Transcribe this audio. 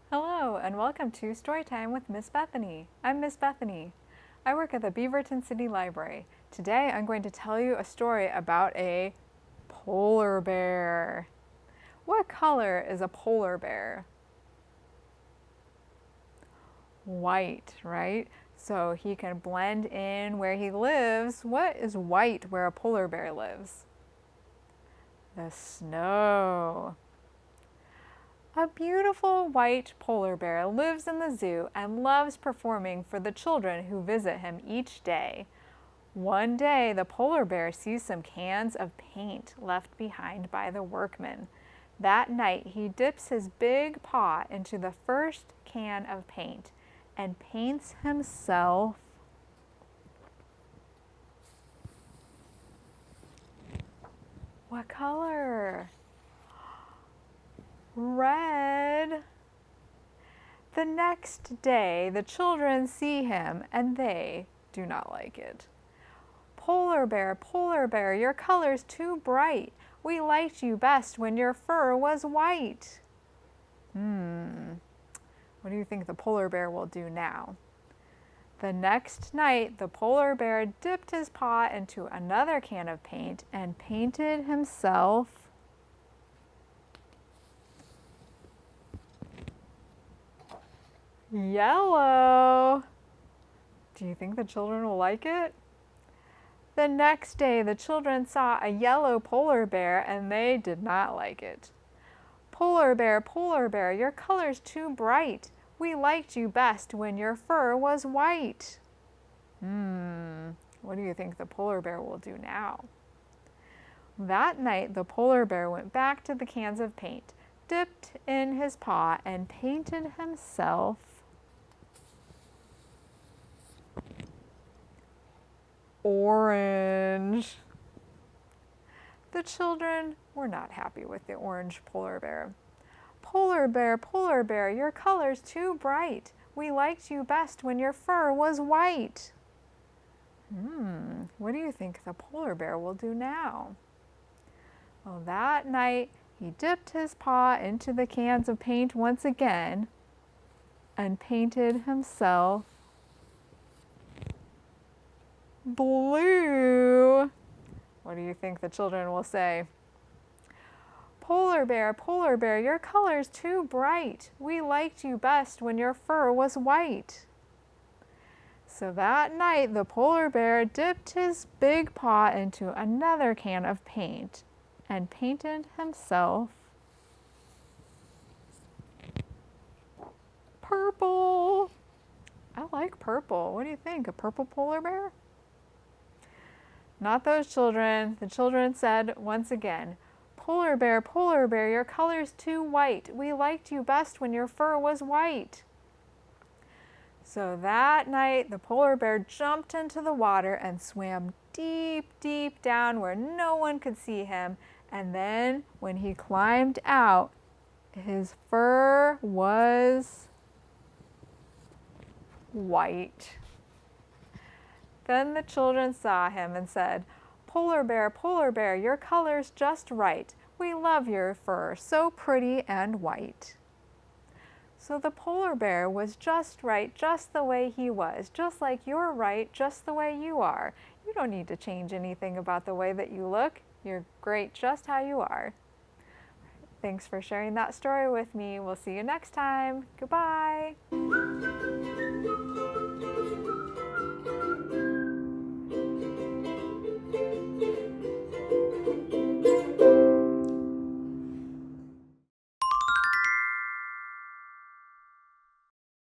Hello and welcome to Storytime with Miss Bethany. I'm Miss Bethany. I work at the Beaverton City Library. Today I'm going to tell you a story about a polar bear. What color is a polar bear? White, right? So he can blend in where he lives. What is white where a polar bear lives? The snow. A beautiful white polar bear lives in the zoo and loves performing for the children who visit him each day. One day, the polar bear sees some cans of paint left behind by the workmen. That night, he dips his big paw into the first can of paint and paints himself. What color? Red. The next day, the children see him and they do not like it. Polar bear, your color's too bright. We liked you best when your fur was white. What do you think the polar bear will do now? The next night, the polar bear dipped his paw into another can of paint and painted himself yellow. Do you think the children will like it? The next day, the children saw a yellow polar bear and they did not like it. Polar bear, your color's too bright. We liked you best when your fur was white. What do you think the polar bear will do now? That night, the polar bear went back to the cans of paint, dipped in his paw, and painted himself orange. The children were not happy with the orange polar bear. Polar bear, your color's too bright. We liked you best when your fur was white. What do you think the polar bear will do now? Well, that night he dipped his paw into the cans of paint once again and painted himself blue. What do you think the children will say? Polar bear, your color's too bright. We liked you best when your fur was white. So that night, the polar bear dipped his big paw into another can of paint and painted himself purple. I like purple. What do you think? A purple polar bear? Not those children. The children said once again, Polar bear, your color's too white. We liked you best when your fur was white. So that night, the polar bear jumped into the water and swam deep, deep down where no one could see him. And then when he climbed out, his fur was white. Then the children saw him and said, Polar bear, your color's just right. We love your fur, so pretty and white. So the polar bear was just right, just the way he was, just like you're right, just the way you are. You don't need to change anything about the way that you look. You're great just how you are. Thanks for sharing that story with me. We'll see you next time. Goodbye.